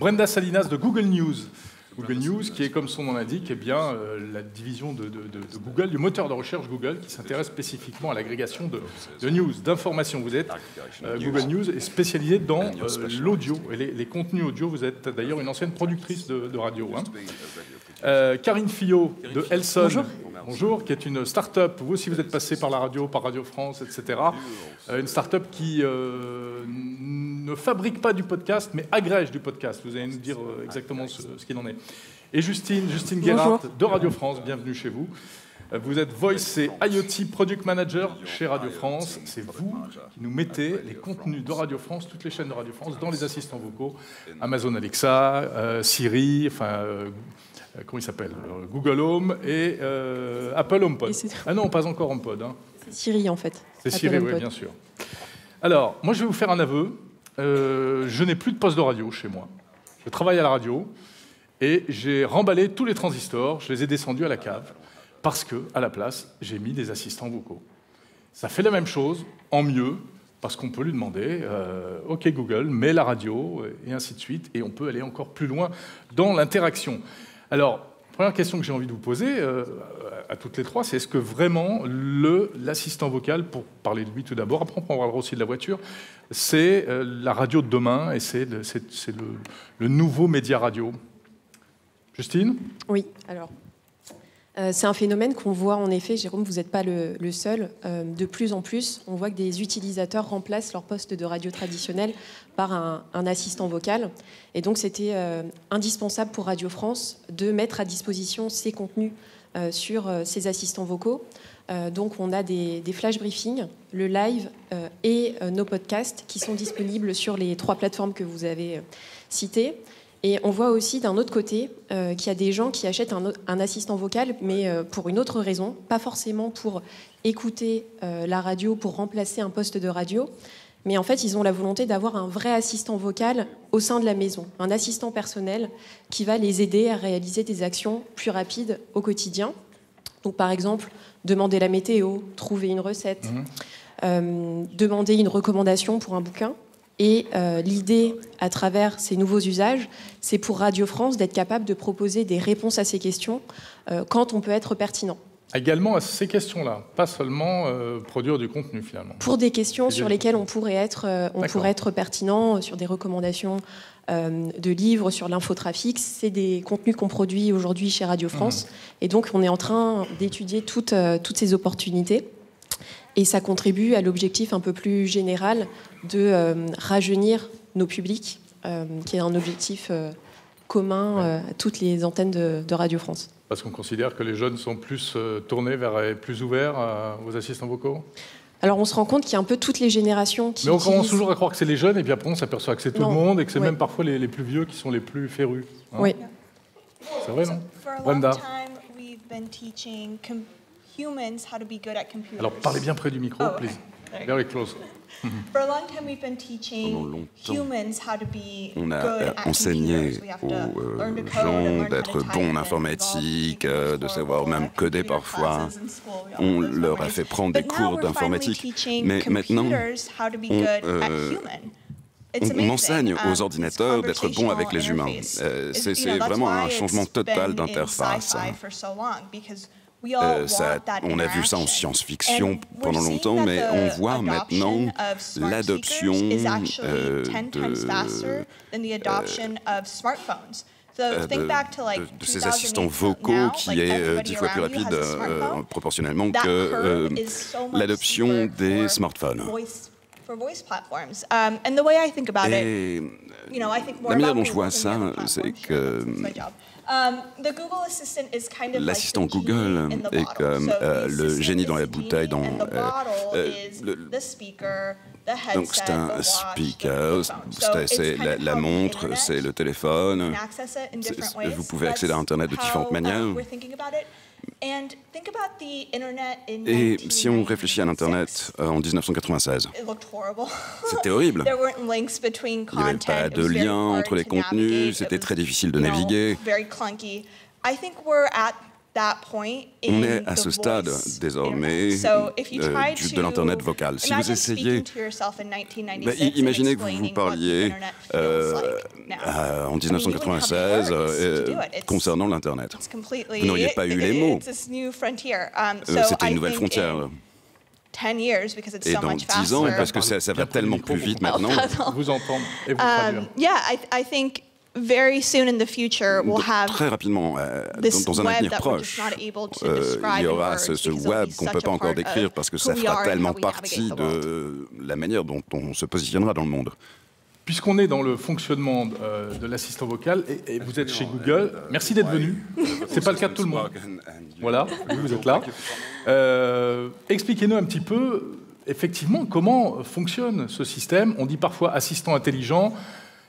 Brenda Salinas de Google News. Google News, qui est, comme son nom l'indique, eh bien, la division de Google, du moteur de recherche Google, qui s'intéresse spécifiquement à l'agrégation de news, d'informations. Vous êtes Google News est spécialisé dans l'audio et les contenus audio. Vous êtes d'ailleurs une ancienne productrice de radio. Hein. Karine Fillot de Elson. Bonjour. Bonjour, qui est une start-up. Vous aussi, vous êtes passé par la radio, par Radio France, etc. Une start-up qui ne fabrique pas du podcast, mais agrège du podcast. Vous allez nous dire exactement ce qu'il en est. Et Justine Guérard de Radio France, bienvenue chez vous. Vous êtes Voice et IoT Product Manager chez Radio France. C'est vous qui nous mettez les contenus de Radio France, toutes les chaînes de Radio France, dans les assistants vocaux. Amazon Alexa, Siri, comment il s'appelle, Google Home et Apple HomePod. Ah non, pas encore HomePod. Hein. C'est Siri, en fait. C'est Siri, oui, bien sûr. Alors, moi, je vais vous faire un aveu. Je n'ai plus de poste de radio chez moi. Je travaille à la radio et j'ai remballé tous les transistors. Je les ai descendus à la cave parce que, à la place, j'ai mis des assistants vocaux. Ça fait la même chose, en mieux, parce qu'on peut lui demander « OK Google, mets la radio » et ainsi de suite. Et on peut aller encore plus loin dans l'interaction. Alors, première question que j'ai envie de vous poser à toutes les trois, c'est est-ce que vraiment l'assistant vocal, pour parler de lui tout d'abord, après on parlera aussi de la voiture, c'est la radio de demain et c'est le nouveau média radio? Justine? Oui, alors... c'est un phénomène qu'on voit en effet, Jérôme, vous n'êtes pas le seul. De plus en plus, on voit que des utilisateurs remplacent leur poste de radio traditionnel par un assistant vocal. Et donc, c'était indispensable pour Radio France de mettre à disposition ces contenus sur ces assistants vocaux. Donc, on a des flash briefings, le live et nos podcasts qui sont disponibles sur les 3 plateformes que vous avez citées. Et on voit aussi d'un autre côté qu'il y a des gens qui achètent un assistant vocal, mais pour une autre raison, pas forcément pour écouter la radio, pour remplacer un poste de radio, mais en fait, ils ont la volonté d'avoir un vrai assistant vocal au sein de la maison, un assistant personnel qui va les aider à réaliser des actions plus rapides au quotidien. Donc, par exemple, demander la météo, trouver une recette, demander une recommandation pour un bouquin. Et l'idée, à travers ces nouveaux usages, c'est pour Radio France d'être capable de proposer des réponses à ces questions quand on peut être pertinent. Également à ces questions-là, pas seulement produire du contenu finalement. Pour des questions sur lesquelles on pourrait être pertinent, sur des recommandations de livres, sur l'infotrafic, c'est des contenus qu'on produit aujourd'hui chez Radio France. Et donc on est en train d'étudier toutes ces opportunités. Et ça contribue à l'objectif un peu plus général de rajeunir nos publics, qui est un objectif commun à toutes les antennes de Radio France. Parce qu'on considère que les jeunes sont plus tournés vers plus ouverts aux assistants vocaux? Alors on se rend compte qu'il y a un peu toutes les générations qui Mais on commence toujours à croire que c'est les jeunes, et puis après on s'aperçoit que c'est tout le monde, et que c'est même parfois les plus vieux qui sont les plus férus. Hein. Oui. C'est vrai, non? Brenda. Alors, parlez bien près du micro, please. Very close. Pendant longtemps, on a enseigné aux gens d'être bons en informatique, de savoir même coder parfois. On leur a fait prendre des cours d'informatique. Mais maintenant, on enseigne aux ordinateurs d'être bons avec les humains. C'est vraiment un changement total d'interface. On a vu ça en science-fiction pendant longtemps, mais on voit maintenant l'adoption de ces assistants vocaux qui est 10 fois plus rapide proportionnellement que l'adoption des smartphones. Et la manière dont je vois ça, c'est que l'assistant Google est comme le génie dans la bouteille. Donc c'est un speaker, c'est la montre, c'est le téléphone. Vous pouvez accéder à Internet de différentes manières. Et si on réfléchit à l'Internet en 1996, c'était horrible. Il n'y avait pas de lien entre les contenus, c'était très difficile de naviguer. On est à ce stade désormais de l'Internet vocal. Si vous essayez, imaginez que vous vous parliez en 1996 concernant l'Internet. Vous n'auriez pas eu les mots. C'était une nouvelle frontière. Et dans 10 ans, parce que ça va tellement plus vite maintenant. Vous entendre et vous traduire. Très rapidement, dans un avenir proche, il y aura ce web qu'on ne peut pas encore décrire parce que ça fera tellement partie de la manière dont on se positionnera dans le monde. Puisqu'on est dans le fonctionnement de l'assistant vocal, et vous êtes chez Google, merci d'être venu. Ce n'est pas le cas de tout le monde. Voilà, vous êtes là. Expliquez-nous un petit peu, effectivement, comment fonctionne ce système. On dit parfois assistant intelligent.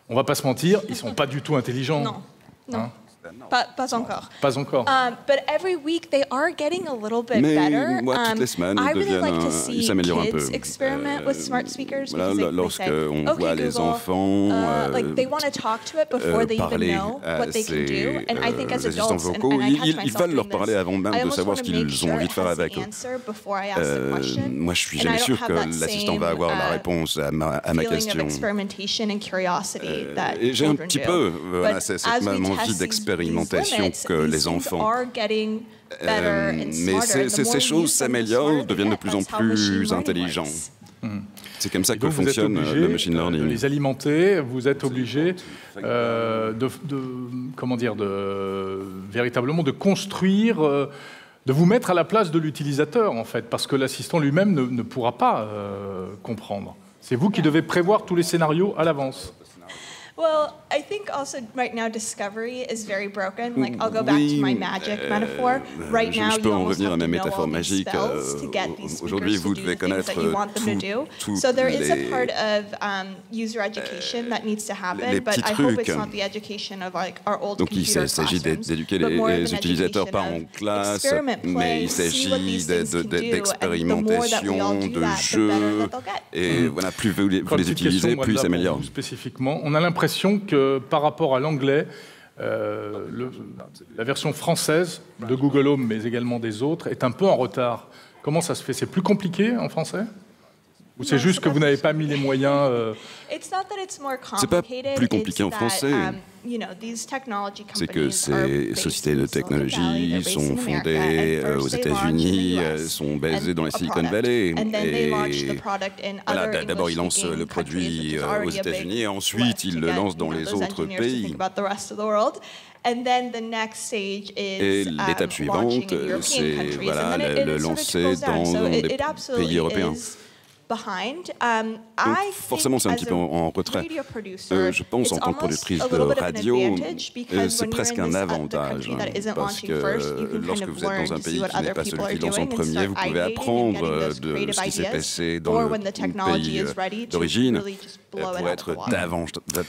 On ne va pas se mentir, ils ne sont pas du tout intelligents. Non, non. Hein? Pas encore. Pas encore. But every week they are getting a little bit Mais better. moi, toutes les semaines, ils s'améliorent un peu. Experiment with smart speakers Voilà, lorsqu'on voit les enfants parler à ces assistants vocaux, ils veulent leur parler avant même de savoir ce qu'ils ont envie de faire avec eux. Moi, je suis jamais sûr que l'assistant va avoir la réponse à ma question. Et j'ai un petit peu cette même envie d'expérimentation que les enfants. Mais ces choses s'améliorent, deviennent de plus en plus intelligents. C'est comme ça que fonctionne le machine learning. De les alimenter, vous êtes obligé véritablement de construire, de vous mettre à la place de l'utilisateur, en fait, parce que l'assistant lui-même ne pourra pas comprendre. C'est vous qui devez prévoir tous les scénarios à l'avance. Well, I think also right now discovery is very broken. Like I'll go back to my magic metaphor. Right now, je peux en revenir à ma métaphore magique. Aujourd'hui, vous devez connaître tout so there is a part of user education that needs to happen, but I hope it's not the education of like our old computer classrooms. Donc il s'agit d'éduquer les utilisateurs pas en classe, mais il s'agit d'expérimentation, de jeux. Et voilà, plus vous les utilisez, plus ils s'améliorent. Spécifiquement, on a l'impression que par rapport à l'anglais, la version française de Google Home, mais également des autres, est un peu en retard. Comment ça se fait? C'est plus compliqué en français? Ou c'est juste que vous n'avez pas mis les moyens C'est pas plus compliqué en français. C'est que ces sociétés de technologie sont fondées aux États-Unis, sont basées dans la Silicon Valley. Et voilà, d'abord, ils lancent le produit aux États-Unis et ensuite, ils le lancent dans les autres pays. Et l'étape suivante, c'est le lancer dans des pays européens. Donc, forcément, c'est un petit peu en retrait. Je pense, en tant que productrice de radio, c'est presque un avantage, parce que lorsque vous êtes dans un pays qui n'est pas celui qui lance en premier, vous pouvez apprendre de ce qui s'est passé dans le pays d'origine pour être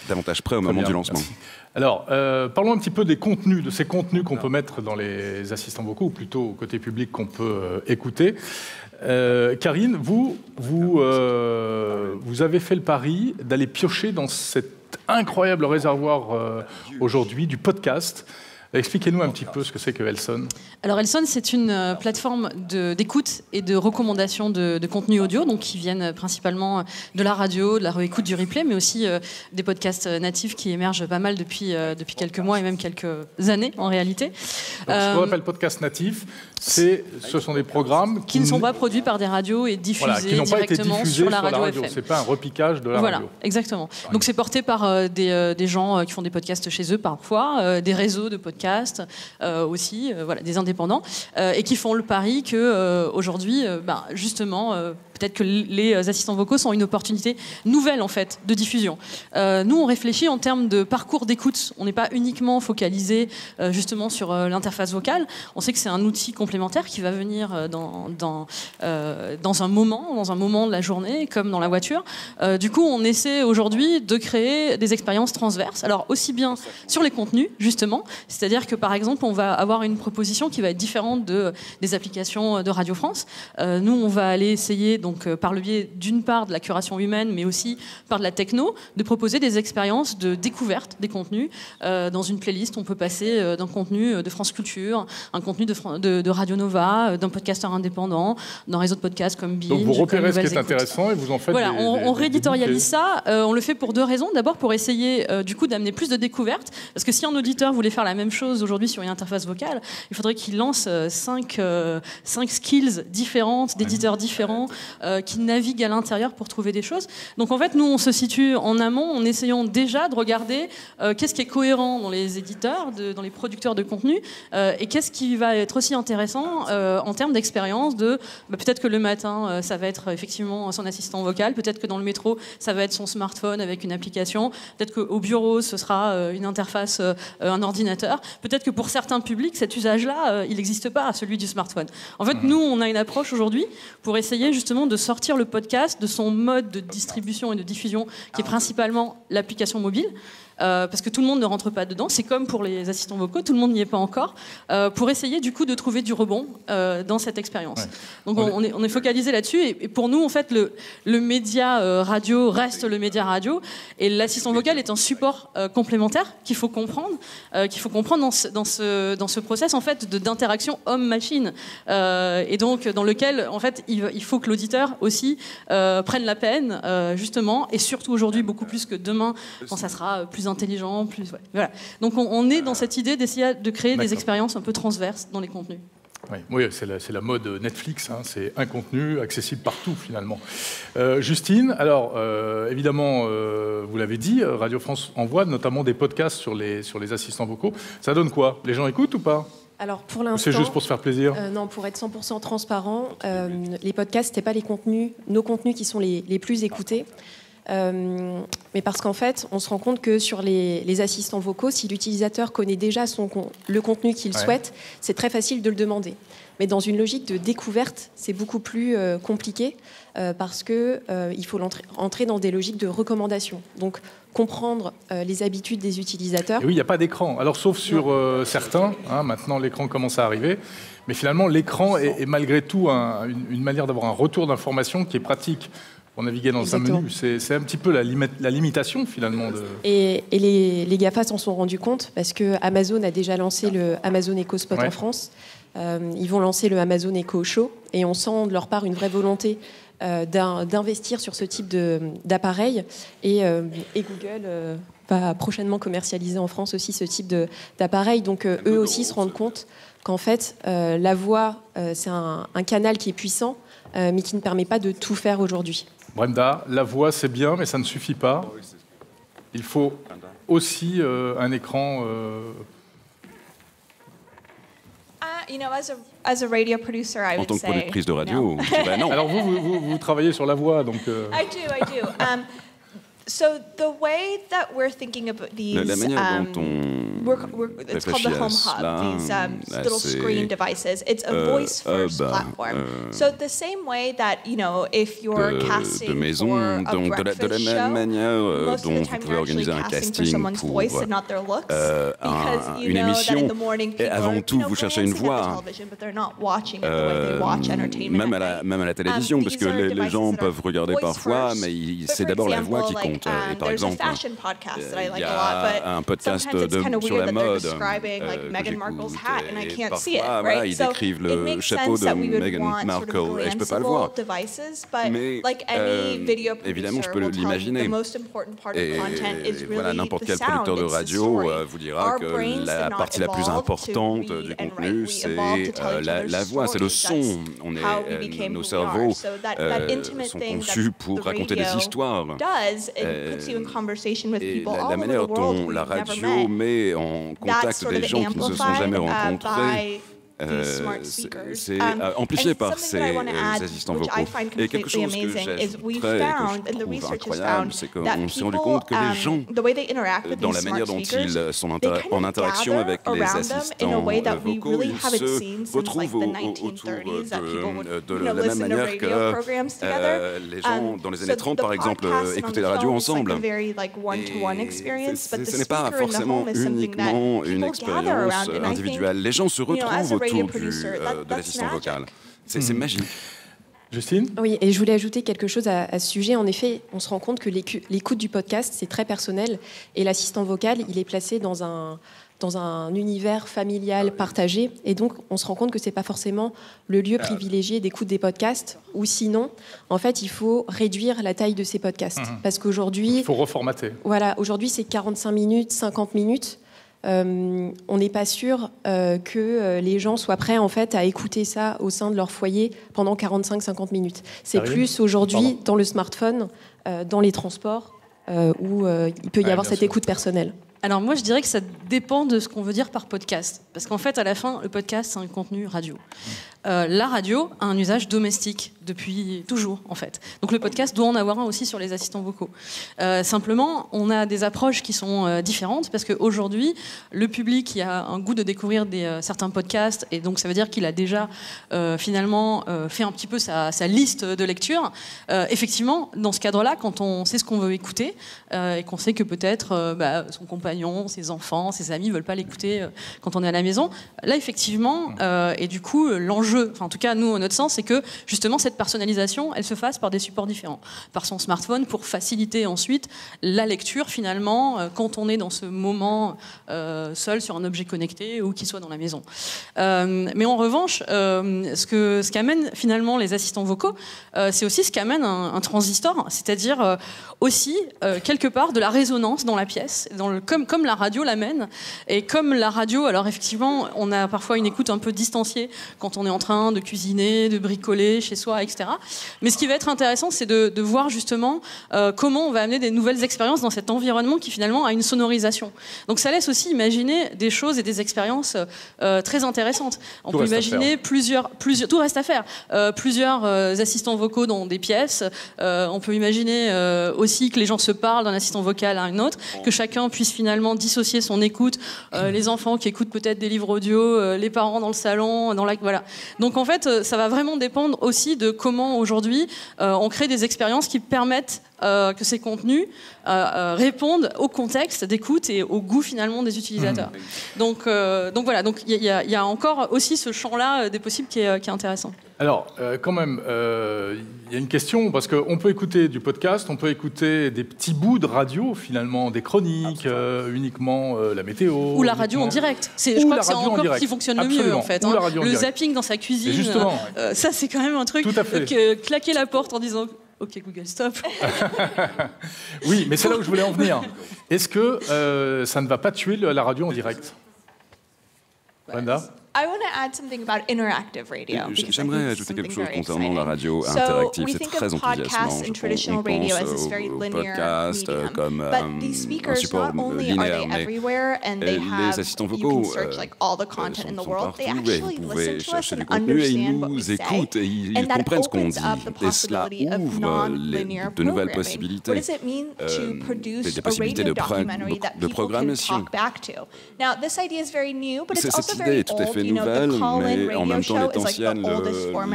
davantage prêt au moment du lancement. Merci. Alors, parlons un petit peu des contenus, de ces contenus qu'on peut mettre dans les assistants vocaux, ou plutôt côté public qu'on peut écouter. Karine, vous avez fait le pari d'aller piocher dans cet incroyable réservoir aujourd'hui du podcast. Expliquez-nous un petit peu ce que c'est que Elson. Alors Elson, c'est une plateforme d'écoute et de recommandation de contenu audio, donc qui viennent principalement de la radio, de la réécoute, du replay, mais aussi des podcasts natifs qui émergent pas mal depuis quelques mois et même quelques années en réalité. Donc, ce qu'on appelle podcast natif, ce sont des programmes qui ne sont pas produits par des radios et diffusés qui n'ont pas été directement diffusés sur la radio FM. C'est pas un repiquage de la radio. Voilà, exactement. Donc c'est porté par des gens qui font des podcasts chez eux parfois, des réseaux de podcasts aussi, des indépendants, et qui font le pari que aujourd'hui, justement, peut-être que les assistants vocaux sont une opportunité nouvelle en fait de diffusion. Nous, on réfléchit en termes de parcours d'écoute. On n'est pas uniquement focalisé justement sur l'interface vocale. On sait que c'est un outil complémentaire qui va venir dans un moment de la journée, comme dans la voiture. Du coup, on essaie aujourd'hui de créer des expériences transverses. Alors aussi bien sur les contenus justement, c'est-à-dire que par exemple, on va avoir une proposition qui va être différente des applications de Radio France. Nous, on va aller essayer donc par le biais d'une part de la curation humaine, mais aussi par de la techno, de proposer des expériences de découverte des contenus. Dans une playlist, on peut passer d'un contenu de France Culture, un contenu de Radio Nova, d'un podcasteur indépendant, d'un réseau de podcasts comme Binge. Donc vous repérez ce qui est intéressant et vous en faites voilà, on rééditorialise ça. On le fait pour 2 raisons. D'abord pour essayer du coup d'amener plus de découvertes, parce que si un auditeur voulait faire la même chose aujourd'hui sur une interface vocale, il faudrait qu'il lance 5 skills différentes, d'éditeurs différents, qui naviguent à l'intérieur pour trouver des choses. Donc en fait, nous, on se situe en amont en essayant déjà de regarder qu'est-ce qui est cohérent dans les éditeurs, dans les producteurs de contenu, et qu'est-ce qui va être aussi intéressant en termes d'expérience peut-être que le matin, ça va être effectivement son assistant vocal, peut-être que dans le métro, ça va être son smartphone avec une application, peut-être qu'au bureau, ce sera une interface, un ordinateur, peut-être que pour certains publics, cet usage-là, il n'existe pas, celui du smartphone. En fait, nous, on a une approche aujourd'hui pour essayer justement de sortir le podcast de son mode de distribution et de diffusion qui est principalement l'application mobile. Parce que tout le monde ne rentre pas dedans, c'est comme pour les assistants vocaux, tout le monde n'y est pas encore, pour essayer du coup de trouver du rebond dans cette expérience. Ouais. Donc on est focalisé là-dessus, et pour nous en fait le média radio reste le média radio, et l'assistant vocal est un support complémentaire qu'il faut comprendre dans ce process en fait d'interaction homme-machine, et donc dans lequel en fait il faut que l'auditeur aussi prenne la peine justement, et surtout aujourd'hui beaucoup plus que demain quand ça sera plus intelligent, plus voilà. Donc on est dans cette idée d'essayer de créer des expériences un peu transverses dans les contenus. Oui, c'est la mode Netflix, hein, c'est un contenu accessible partout finalement. Justine, alors évidemment, vous l'avez dit, Radio France envoie notamment des podcasts sur les assistants vocaux. Ça donne quoi? Les gens écoutent ou pas? Alors pour l'instant, c'est juste pour se faire plaisir? Non, pour être 100% transparent, les podcasts, ce n'est pas nos contenus qui sont les plus écoutés. Mais parce qu'en fait, on se rend compte que sur les assistants vocaux, si l'utilisateur connaît déjà le contenu qu'il souhaite, c'est très facile de le demander. Mais dans une logique de découverte, c'est beaucoup plus compliqué parce qu'il faut entrer dans des logiques de recommandation. Donc, comprendre les habitudes des utilisateurs. Et oui, il n'y a pas d'écran. Alors, sauf sur certains, hein, maintenant l'écran commence à arriver. Mais finalement, l'écran est malgré tout une manière d'avoir un retour d'information qui est pratique. Pour naviguer dans un menu, c'est un petit peu la limitation finalement. Et les GAFA s'en sont rendus compte parce que Amazon a déjà lancé le Amazon Echo Spot en France. Ils vont lancer le Amazon Echo Show et on sent de leur part une vraie volonté d'investir sur ce type d'appareil. Et Google va prochainement commercialiser en France aussi ce type d'appareil. Donc eux aussi se rendent compte qu'en fait, la voix, c'est un canal qui est puissant, mais qui ne permet pas de tout faire aujourd'hui. Brenda, la voix c'est bien, mais ça ne suffit pas. Il faut aussi un écran. As a radio producer, I would say. En tant que productrice de radio, bah non. Alors vous travaillez sur la voix, donc. I do. So the way that we're thinking about these, la manière dont it's called the Home Hub. These little screen devices. It's a voice-first platform. So the same way that if you're casting for a breakfast show, most of the time you're actually casting for someone's voice and not their looks, because you know that in the morning people avant tout vous cherchez une voix. Même à la télévision, parce que les gens peuvent regarder parfois, mais c'est d'abord la voix qui compte. Et par exemple, il y a un podcast sur la mode que j'écoute, et parfois voilà, ils décrivent le chapeau de Meghan Markle et je ne peux pas le voir. Mais évidemment, je peux l'imaginer. Et voilà, n'importe quel producteur de radio vous dira que la partie la plus importante du contenu, c'est la voix, c'est le son. Nos cerveaux sont conçus pour raconter des histoires. Et la manière dont la radio met en contact des gens qui ne se sont jamais rencontrés, c'est amplifié par ces assistants vocaux. Et quelque chose que j'ajouterais et que je trouve incroyable, c'est qu'on s'est rendu compte que les gens, dans la manière dont ils sont en interaction avec les assistants vocaux, ils se retrouvent autour de la même manière que les gens dans les années 30, par exemple, écoutaient la radio ensemble. Et ce n'est pas forcément uniquement une expérience individuelle. Les gens se retrouvent autour de l'assistant vocal. C'est magique. Justine ? Oui, et je voulais ajouter quelque chose à ce sujet. En effet, on se rend compte que l'écoute du podcast, c'est très personnel. Et l'assistant vocal, il est placé dans un univers familial partagé. Et donc, on se rend compte que ce n'est pas forcément le lieu privilégié d'écoute des podcasts. Ou sinon, en fait, il faut réduire la taille de ces podcasts. Parce qu'aujourd'hui... Il faut reformater. Voilà, aujourd'hui, c'est 45 minutes, 50 minutes. On n'est pas sûr que les gens soient prêts en fait, à écouter ça au sein de leur foyer pendant 45-50 minutes. C'est plus aujourd'hui dans le smartphone, dans les transports, où il peut y avoir cette écoute personnelle. Alors moi, je dirais que ça dépend de ce qu'on veut dire par podcast. Parce qu'en fait, à la fin, le podcast, c'est un contenu radio. La radio a un usage domestique depuis toujours, en fait. Donc le podcast doit en avoir un aussi sur les assistants vocaux. Simplement, on a des approches qui sont différentes parce qu'aujourd'hui, le public qui a un goût de découvrir certains podcasts, et donc ça veut dire qu'il a déjà finalement fait un petit peu sa liste de lecture. Effectivement, dans ce cadre-là, quand on sait ce qu'on veut écouter et qu'on sait que peut-être son compagnon, ses enfants, ses amis ne veulent pas l'écouter quand on est à la maison, là, effectivement, et du coup, l'enjeu, enfin, en tout cas, nous, à notre sens, c'est que justement, cette personnalisation, elle se fasse par des supports différents, par son smartphone, pour faciliter ensuite la lecture, finalement, quand on est dans ce moment seul sur un objet connecté ou qu'il soit dans la maison. Mais en revanche, ce qu'amènent finalement les assistants vocaux, c'est aussi ce qu'amène un transistor, c'est-à-dire aussi, quelque part, de la résonance dans la pièce, comme la radio l'amène. Et comme la radio, alors effectivement, on a parfois une écoute un peu distanciée quand on est en train de cuisiner, de bricoler chez soi, etc. Mais ce qui va être intéressant, c'est de voir justement comment on va amener des nouvelles expériences dans cet environnement qui finalement a une sonorisation. Donc ça laisse aussi imaginer des choses et des expériences très intéressantes. On peut imaginer plusieurs, tout reste à faire. Plusieurs assistants vocaux dans des pièces. On peut imaginer aussi que les gens se parlent d'un assistant vocal à un autre, que chacun puisse finalement dissocier son écoute. Les enfants qui écoutent peut-être des livres audio, les parents dans le salon, voilà. Donc en fait, ça va vraiment dépendre aussi de comment aujourd'hui on crée des expériences qui permettent que ces contenus répondent au contexte d'écoute et au goût finalement des utilisateurs. Donc voilà, donc il y a encore aussi ce champ-là des possibles qui est intéressant. Alors, quand même, il y a une question, parce qu'on peut écouter du podcast, on peut écouter des petits bouts de radio, finalement, des chroniques, uniquement la météo. Ou la radio en direct. Je crois que c'est encore ce qui fonctionne le mieux, en fait. Le zapping dans sa cuisine, ça c'est quand même un truc claquer la porte en disant... Ok, Google, stop. Oui, mais c'est là où je voulais en venir. Est-ce que ça ne va pas tuer la radio en direct ? Brenda ? I want to add something about interactive radio. J'aimerais ajouter quelque chose concernant la radio interactive. C'est très enthousiasmant. On pense au podcast comme un support linéaire, mais les assistants vocaux sont partout et vous pouvez chercher du contenu et ils nous écoutent et ils comprennent ce qu'on dit. Et cela ouvre de nouvelles possibilités, des possibilités de programmation. Cette idée est tout à fait nouvelle, mais en même temps elle est ancienne.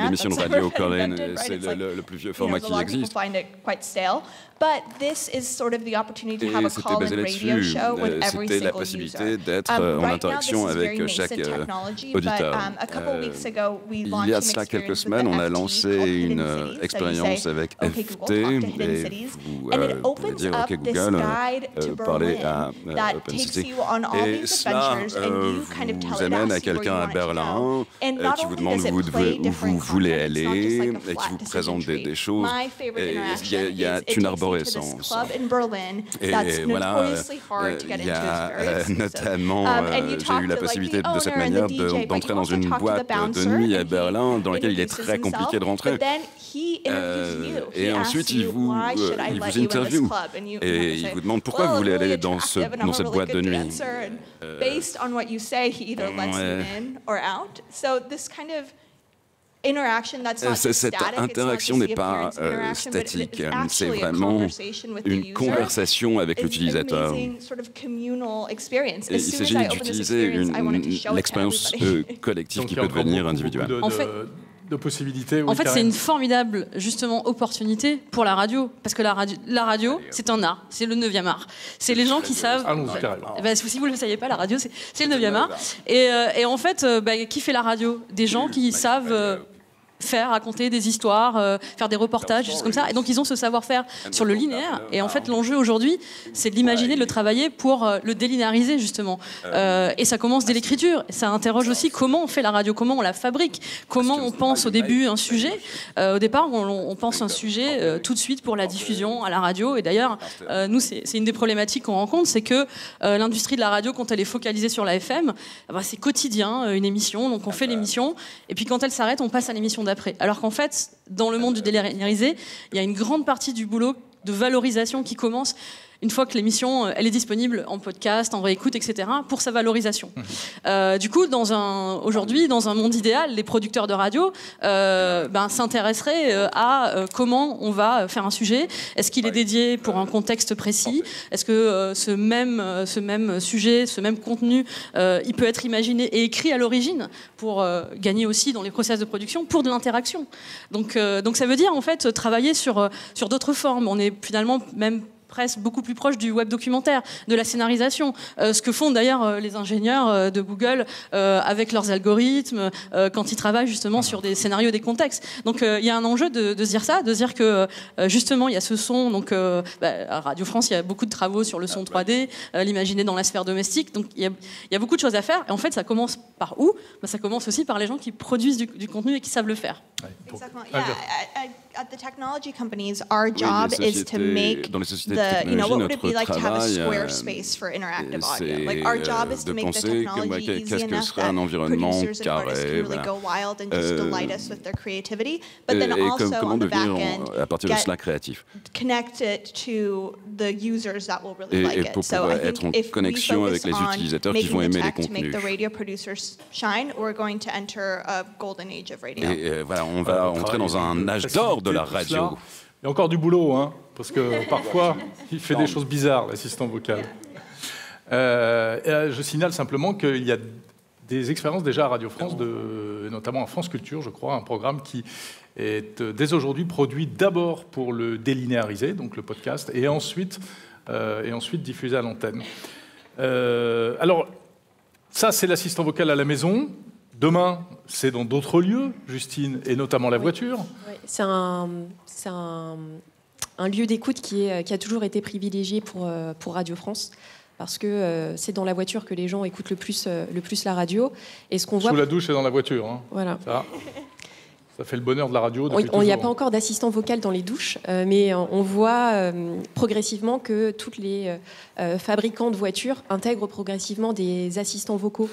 L'émission de radio Call-In, c'est le plus vieux format qui existe. Et c'était basé là-dessus. C'était la possibilité d'être en interaction avec chaque auditeur. Il y a de cela quelques semaines, on a lancé une expérience avec FT et vous pouvez dire OK Google, parler à OpenCity. Et cela vous amène à quelqu'un à Berlin qui vous demande où vous voulez aller et qui vous présente des choses. Et il y a une arborescence. Et voilà, il y a notamment, j'ai eu la possibilité de cette manière d'entrer dans une boîte de nuit à Berlin dans laquelle il est très compliqué de rentrer. Et ensuite, il vous interviewe et il vous demande pourquoi vous voulez aller dans cette boîte de nuit. Cette interaction n'est pas statique, c'est vraiment une conversation avec l'utilisateur. Et il s'agit d'utiliser l'expérience collective qui peut devenir individuelle. De possibilités. En fait, c'est une formidable, justement, opportunité pour la radio. Parce que la radio, c'est un art. C'est le 9e art. C'est les gens qui savent... si vous ne le saviez pas, la radio, c'est le 9e art. Et en fait, qui fait la radio ? Des gens qui savent... raconter des histoires, faire des reportages, des choses comme ça. Et donc ils ont ce savoir-faire sur le linéaire. Et en fait, l'enjeu aujourd'hui, c'est de l'imaginer, de le travailler pour le délinéariser justement. Et ça commence dès l'écriture. Ça interroge aussi comment on fait la radio, comment on la fabrique, comment on pense au début un sujet. Au départ, on pense un sujet tout de suite pour la diffusion à la radio. Et d'ailleurs, nous, c'est une des problématiques qu'on rencontre, c'est que l'industrie de la radio, quand elle est focalisée sur la FM, c'est quotidien, une émission. Donc on fait l'émission. Et puis quand elle s'arrête, on passe à l'émission d'après. Alors qu'en fait, dans le monde du délinéarisé, il y a une grande partie du boulot de valorisation qui commence une fois que l'émission elle est disponible en podcast, en réécoute, etc., pour sa valorisation. Du coup, aujourd'hui, dans un monde idéal, les producteurs de radio s'intéresseraient à comment on va faire un sujet. Est-ce qu'il est dédié pour un contexte précis? Est-ce que ce même sujet, ce même contenu, il peut être imaginé et écrit à l'origine pour gagner aussi dans les process de production, pour de l'interaction. Donc ça veut dire en fait travailler sur d'autres formes. On est finalement même presque beaucoup plus proche du web documentaire, de la scénarisation. Ce que font d'ailleurs les ingénieurs de Google avec leurs algorithmes quand ils travaillent justement sur des scénarios, des contextes. Donc il y a un enjeu de se dire ça, de se dire que justement il y a ce son, donc à Radio France il y a beaucoup de travaux sur le son 3D, l'imaginer dans la sphère domestique, donc il y a beaucoup de choses à faire. Et en fait ça commence par où? Ça commence aussi par les gens qui produisent du contenu et qui savent le faire. Exactement. Yeah, at the technology companies, our job is to make what would it be like to have a square space for interactive audio? Like our job is to make the technology easy enough that producers and artists can really go wild and just delight us with their creativity, but then also on the back end, connect it to the users that will really like it. So I think if we focus on making the tech to make the radio producers shine, we're going to enter a golden age of radio. Et voilà, on va entrer dans un âge d'or de la radio. Il y a encore du boulot, hein, parce que parfois, il fait des choses bizarres, l'assistant vocal. Je signale simplement qu'il y a des expériences déjà à Radio France, notamment à France Culture, je crois, un programme qui est dès aujourd'hui produit d'abord pour le délinéariser, donc le podcast, et ensuite diffusé à l'antenne. Alors, ça, c'est l'assistant vocal à la maison. Demain, c'est dans d'autres lieux, Justine, et notamment la voiture. Oui, c'est un lieu d'écoute qui a toujours été privilégié pour Radio France, parce que c'est dans la voiture que les gens écoutent le plus la radio. Et ce qu'on voit... Sous la douche et dans la voiture. Hein. Voilà. Ça fait le bonheur de la radio. Il n'y a pas encore d'assistant vocal dans les douches, mais on voit progressivement que tous les fabricants de voitures intègrent progressivement des assistants vocaux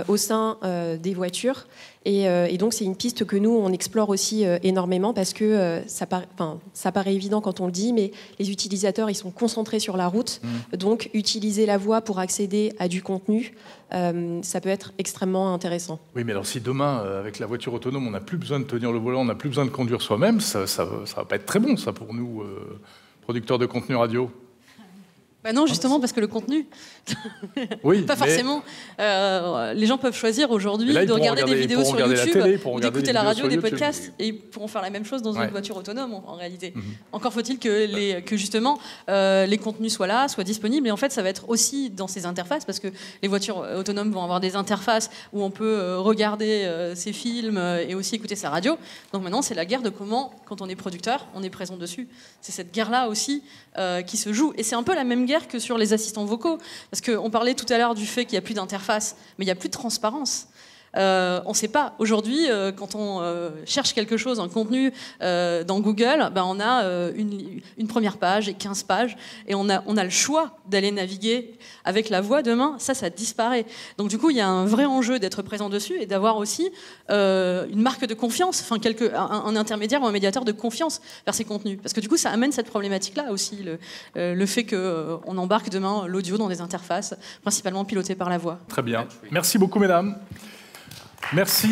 au sein des voitures. Et donc, c'est une piste que nous, on explore aussi énormément parce que ça paraît évident quand on le dit, mais les utilisateurs, ils sont concentrés sur la route. Donc, utiliser la voix pour accéder à du contenu, ça peut être extrêmement intéressant. Oui, mais alors si demain, avec la voiture autonome, on n'a plus besoin de tenir le volant, on n'a plus besoin de conduire soi-même, ça va pas être très bon, ça, pour nous, producteurs de contenu radio. Non, justement, parce que le contenu, oui, pas forcément. Les gens peuvent choisir aujourd'hui de regarder des vidéos sur YouTube, d'écouter la radio, des podcasts, et ils pourront faire la même chose dans une voiture autonome, en réalité. Encore faut-il que justement, les contenus soient là, soient disponibles, et en fait, ça va être aussi dans ces interfaces, parce que les voitures autonomes vont avoir des interfaces où on peut regarder ses films et aussi écouter sa radio. Donc maintenant, c'est la guerre de comment, quand on est producteur, on est présent dessus. C'est cette guerre-là aussi qui se joue, et c'est un peu la même guerre que sur les assistants vocaux, parce qu'on parlait tout à l'heure du fait qu'il n'y a plus d'interface, mais il n'y a plus de transparence. On ne sait pas. Aujourd'hui, quand on cherche quelque chose, un contenu dans Google, on a une première page et 15 pages, et on a le choix d'aller naviguer avec la voix demain. Ça disparaît. Donc du coup, il y a un vrai enjeu d'être présent dessus et d'avoir aussi une marque de confiance, un intermédiaire ou un médiateur de confiance vers ces contenus. Parce que du coup, ça amène cette problématique-là aussi, le fait qu'on embarque demain l'audio dans des interfaces, principalement pilotées par la voix. Très bien. Merci beaucoup, mesdames. Merci.